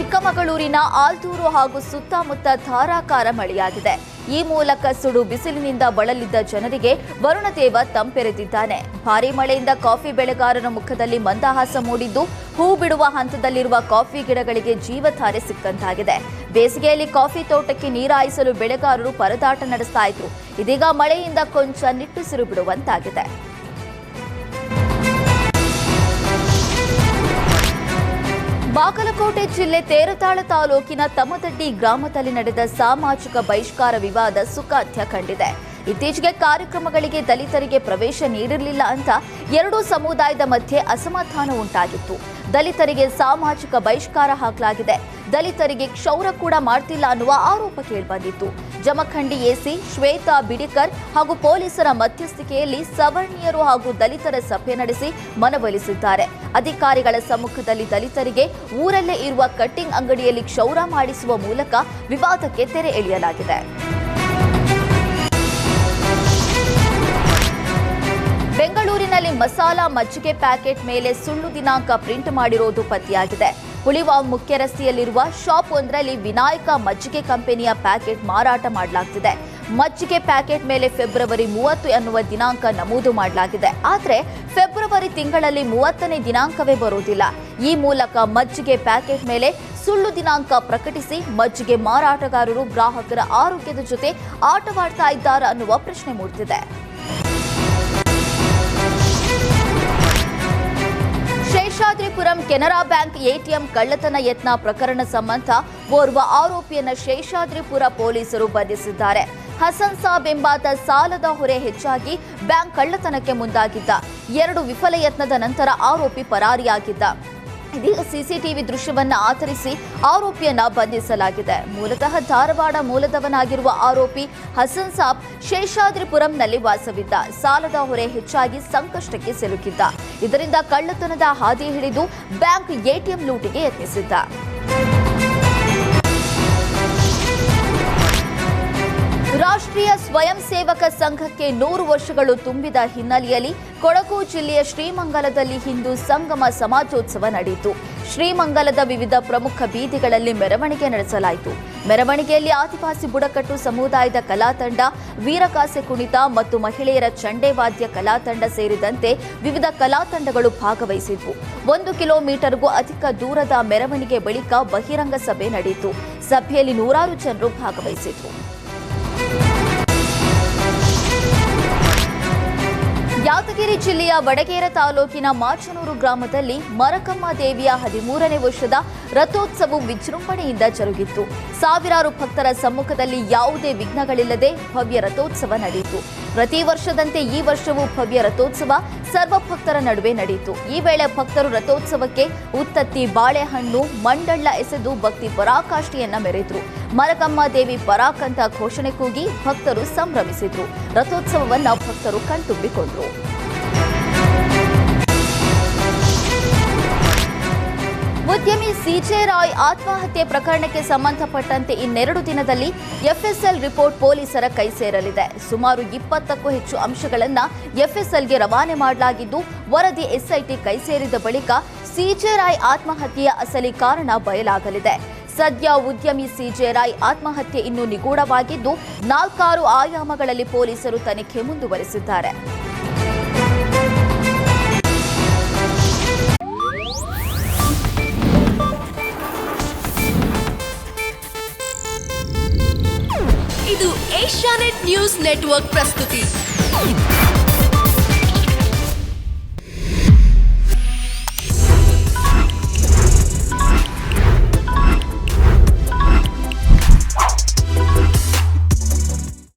ಚಿಕ್ಕಮಗಳೂರಿನ ಆಲ್ತೂರು ಹಾಗೂ ಸುತ್ತಮುತ್ತ ಧಾರಾಕಾರ ಮಳೆಯಾಗಿದೆ. ಈ ಮೂಲಕ ಸುಡು ಬಿಸಿಲಿನಿಂದ ಬಳಲಿದ್ದ ಜನರಿಗೆ ವರುಣದೇವ ತಂಪೆರೆದಿದ್ದಾನೆ. ಭಾರೀ ಮಳೆಯಿಂದ ಕಾಫಿ ಬೆಳೆಗಾರರ ಮುಖದಲ್ಲಿ ಮಂದಹಾಸ ಮೂಡಿದ್ದು, ಹೂ ಬಿಡುವ ಹಂತದಲ್ಲಿರುವ ಕಾಫಿ ಗಿಡಗಳಿಗೆ ಜೀವಧಾರೆ ಸಿಕ್ಕಂತಾಗಿದೆ. ಬೇಸಿಗೆಯಲ್ಲಿ ಕಾಫಿ ತೋಟಕ್ಕೆ ನೀರಾಯಿಸಲು ಬೆಳೆಗಾರರು ಪರದಾಟ ನಡೆಸ್ತಾ ಇದ್ರು. ಇದೀಗ ಮಳೆಯಿಂದ ಕೊಂಚ ನಿಟ್ಟುಸಿರು ಬಿಡುವಂತಾಗಿದೆ. ಬಾಗಲಕೋಟೆ ಜಿಲ್ಲೆ ತೇರತಾಳ ತಾಲೂಕಿನ ತಮ್ಮದಡ್ಡಿ ಗ್ರಾಮದಲ್ಲಿ ನಡೆದ ಸಾಮಾಜಿಕ ಬಹಿಷ್ಕಾರ ವಿವಾದ ಸುಖಾಂತ್ಯ ಕಂಡಿದೆ. ಇತ್ತೀಚೆಗೆ ಕಾರ್ಯಕ್ರಮಗಳಿಗೆ ದಲಿತರಿಗೆ ಪ್ರವೇಶ ನೀಡಿರಲಿಲ್ಲ ಅಂತ ಎರಡೂ ಸಮುದಾಯದ ಮಧ್ಯೆ ಅಸಮಾಧಾನ ಉಂಟಾಗಿತ್ತು. ದಲಿತರಿಗೆ ಸಾಮಾಜಿಕ ಬಹಿಷ್ಕಾರ ಹಾಕಲಾಗಿದೆ, ದಲಿತರಿಗೆ ಕ್ಷೌರ ಕೂಡ ಮಾಡ್ತಿಲ್ಲ ಅನ್ನುವ ಆರೋಪ ಕೇಳಿಬಂದಿತ್ತು. ಜಮಖಂಡಿ ಎಸಿ ಶ್ವೇತಾ ಬಿಡಿಕರ್ ಹಾಗೂ ಪೊಲೀಸರ ಮಧ್ಯಸ್ಥಿಕೆಯಲ್ಲಿ ಸವರ್ಣೀಯರು ಹಾಗೂ ದಲಿತರ ಸಭೆ ನಡೆಸಿ ಮನವೊಲಿಸಿದ್ದಾರೆ. ಅಧಿಕಾರಿಗಳ ಸಮ್ಮುಖದಲ್ಲಿ ದಲಿತರಿಗೆ ಊರಲ್ಲೇ ಇರುವ ಕಟ್ಟಿಂಗ್ ಅಂಗಡಿಯಲ್ಲಿ ಕ್ಷೌರ ಮಾಡಿಸುವ ಮೂಲಕ ವಿವಾದಕ್ಕೆ ತೆರೆ ಎಳೆಯಲಾಗಿದೆ. ಬೆಂಗಳೂರಿನಲ್ಲಿ ಮಸಾಲಾ ಮಜ್ಜಿಗೆ ಪ್ಯಾಕೆಟ್ ಮೇಲೆ ಸುಳ್ಳು ದಿನಾಂಕ ಪ್ರಿಂಟ್ ಮಾಡಿರೋದು ಪತ್ತೆಯಾಗಿದೆ. ಹುಳಿವಾವ್ ಮುಖ್ಯ ರಸ್ತೆಯಲ್ಲಿರುವ ಶಾಪ್ ಒಂದರಲ್ಲಿ ವಿನಾಯಕ ಮಜ್ಜಿಗೆ ಕಂಪನಿಯ ಪ್ಯಾಕೆಟ್ ಮಾರಾಟ ಮಾಡಲಾಗ್ತಿದೆ. ಮಜ್ಜಿಗೆ ಪ್ಯಾಕೆಟ್ ಮೇಲೆ ಫೆಬ್ರವರಿ 30 ಎನ್ನುವ ದಿನಾಂಕ ನಮೂದು ಮಾಡಲಾಗಿದೆ. ಆದರೆ ಫೆಬ್ರವರಿ ತಿಂಗಳಲ್ಲಿ 30ನೇ ದಿನಾಂಕವೇ ಬರೋದಿಲ್ಲ. ಈ ಮೂಲಕ ಮಜ್ಜಿಗೆ ಪ್ಯಾಕೆಟ್ ಮೇಲೆ ಸುಳ್ಳು ದಿನಾಂಕ ಪ್ರಕಟಿಸಿ ಮಜ್ಜಿಗೆ ಮಾರಾಟಗಾರರು ಗ್ರಾಹಕರ ಆರೋಗ್ಯದ ಜೊತೆ ಆಟವಾಡ್ತಾ ಇದ್ದಾರಾ ಅನ್ನುವ ಪ್ರಶ್ನೆ ಮೂಡುತ್ತಿದೆ. ಶೇಷಾದ್ರಿಪುರಂ ಕೆನರಾ ಬ್ಯಾಂಕ್ ಎಟಿಎಂ ಕಳ್ಳತನ ಯತ್ನ ಪ್ರಕರಣ ಸಂಬಂಧ ಓರ್ವ ಆರೋಪಿಯನ್ನ ಶೇಷಾದ್ರಿಪುರ ಪೊಲೀಸರು ಬಂಧಿಸಿದ್ದಾರೆ. ಹಸನ್ ಸಾಬ್ ಎಂಬಾತ ಸಾಲದ ಹೊರೆ ಹೆಚ್ಚಾಗಿ ಬ್ಯಾಂಕ್ ಕಳ್ಳತನಕ್ಕೆ ಮುಂದಾಗಿದ್ದ. 2 ವಿಫಲ ಯತ್ನದ ನಂತರ ಆರೋಪಿ ಪರಾರಿಯಾಗಿದ್ದ. ಇದೀಗ ಸಿಸಿಟಿವಿ ದೃಶ್ಯವನ್ನ ಆಧರಿಸಿ ಆರೋಪಿಯನ್ನ ಬಂಧಿಸಲಾಗಿದೆ. ಮೂಲತಃ ಧಾರವಾಡ ಮೂಲದವನಾಗಿರುವ ಆರೋಪಿ ಹಸನ್ ಸಾಬ್ ಶೇಷಾದ್ರಿಪುರಂನಲ್ಲಿ ವಾಸವಿದ್ದ. ಸಾಲದ ಹೊರೆ ಹೆಚ್ಚಾಗಿ ಸಂಕಷ್ಟಕ್ಕೆ ಸಿಲುಕಿದ್ದ. ಇದರಿಂದ ಕಳ್ಳತನದ ಹಾದಿ ಹಿಡಿದು ಬ್ಯಾಂಕ್ ಎಟಿಎಂ ಲೂಟಿಗೆ ಯತ್ನಿಸಿದ್ದ. ರಾಷ್ಟ್ರೀಯ ಸ್ವಯಂ ಸೇವಕ ಸಂಘಕ್ಕೆ 100 ವರ್ಷಗಳು ತುಂಬಿದ ಹಿನ್ನೆಲೆಯಲ್ಲಿ ಕೊಡಗು ಜಿಲ್ಲೆಯ ಶ್ರೀಮಂಗಲದಲ್ಲಿ ಹಿಂದೂ ಸಂಗಮ ಸಮಾಜೋತ್ಸವ ನಡೆಯಿತು. ಶ್ರೀಮಂಗಲದ ವಿವಿಧ ಪ್ರಮುಖ ಬೀದಿಗಳಲ್ಲಿ ಮೆರವಣಿಗೆ ನಡೆಸಲಾಯಿತು. ಮೆರವಣಿಗೆಯಲ್ಲಿ ಆದಿವಾಸಿ ಬುಡಕಟ್ಟು ಸಮುದಾಯದ ಕಲಾತಂಡ, ವೀರಗಾಸೆ ಕುಣಿತ ಮತ್ತು ಮಹಿಳೆಯರ ಚಂಡೆವಾದ್ಯ ಕಲಾತಂಡ ಸೇರಿದಂತೆ ವಿವಿಧ ಕಲಾತಂಡಗಳು ಭಾಗವಹಿಸಿದ್ವು. 1 ಕಿಲೋಮೀಟರ್ಗೂ ಅಧಿಕ ದೂರದ ಮೆರವಣಿಗೆ ಬಳಿಕ ಬಹಿರಂಗ ಸಭೆ ನಡೆಯಿತು. ಸಭೆಯಲ್ಲಿ ನೂರಾರು ಜನರು ಭಾಗವಹಿಸಿದ್ರು. ಯಾದಗಿರಿ ಜಿಲ್ಲೆಯ ವಡಗೇರ ತಾಲೂಕಿನ ಮಾಚನೂರು ಗ್ರಾಮದಲ್ಲಿ ಮರಕಮ್ಮ ದೇವಿಯ 13ನೇ ವರ್ಷದ ರಥೋತ್ಸವ ವಿಜೃಂಭಣೆಯಿಂದ ಜರುಗಿತ್ತು. ಸಾವಿರಾರು ಭಕ್ತರ ಸಮ್ಮುಖದಲ್ಲಿ ಯಾವುದೇ ವಿಘ್ನಗಳಿಲ್ಲದೆ ಭವ್ಯ ರಥೋತ್ಸವ ನಡೆಯಿತು. ಪ್ರತಿ ವರ್ಷದಂತೆ ಈ ವರ್ಷವೂ ಭವ್ಯ ರಥೋತ್ಸವ ಸರ್ವ ಭಕ್ತರ ನಡುವೆ ನಡೆಯಿತು. ಈ ವೇಳೆ ಭಕ್ತರು ರಥೋತ್ಸವಕ್ಕೆ ಉತ್ತತ್ತಿ, ಬಾಳೆಹಣ್ಣು, ಮಂಡಳ್ಳ ಎಸೆದು ಭಕ್ತಿ ಪರಾಕಾಷ್ಠೆಯನ್ನ ಮೆರೆದರು. ಮರಕಮ್ಮ ದೇವಿ ಪರಾಕ್ ಅಂತ ಘೋಷಣೆ ಕೂಗಿ ಭಕ್ತರು ಸಂಭ್ರಮಿಸಿದ್ರು. ರಥೋತ್ಸವವನ್ನ ಭಕ್ತರು ಕಣ್ತುಂಬಿಕೊಂಡ್ರು. ಉದ್ಯಮಿ ಸಿಜೆ ರಾಯ್ ಆತ್ಮಹತ್ಯೆ ಪ್ರಕರಣಕ್ಕೆ ಸಂಬಂಧಪಟ್ಟಂತೆ ಇನ್ನೆರಡು ದಿನದಲ್ಲಿ ಎಫ್ಎಸ್ಎಲ್ ರಿಪೋರ್ಟ್ ಪೊಲೀಸರ ಕೈ ಸೇರಲಿದೆ. ಸುಮಾರು 20ಕ್ಕೂ ಹೆಚ್ಚು ಅಂಶಗಳನ್ನು ಎಫ್ಎಸ್ಎಲ್ಗೆ ರವಾನೆ ಮಾಡಲಾಗಿದ್ದು, ವರದಿ ಎಸ್ಐಟಿ ಕೈ ಸೇರಿದ ಬಳಿಕ ಸಿಜೆ ರಾಯ್ ಆತ್ಮಹತ್ಯೆಯ ಅಸಲಿ ಕಾರಣ ಬಯಲಾಗಲಿದೆ. ಸದ್ಯ ಉದ್ಯಮಿ ಸಿಜೆ ರಾಯ್ ಆತ್ಮಹತ್ಯೆ ಇನ್ನೂ ನಿಗೂಢವಾಗಿದ್ದು, 4 ಆಯಾಮಗಳಲ್ಲಿ ಪೊಲೀಸರು ತನಿಖೆ ಮುಂದುವರೆಸಿದ್ದಾರೆ. ಇದು ಏಷ್ಯಾನೆಟ್ ನ್ಯೂಸ್ ನೆಟ್ವರ್ಕ್ ಪ್ರಸ್ತುತಿ.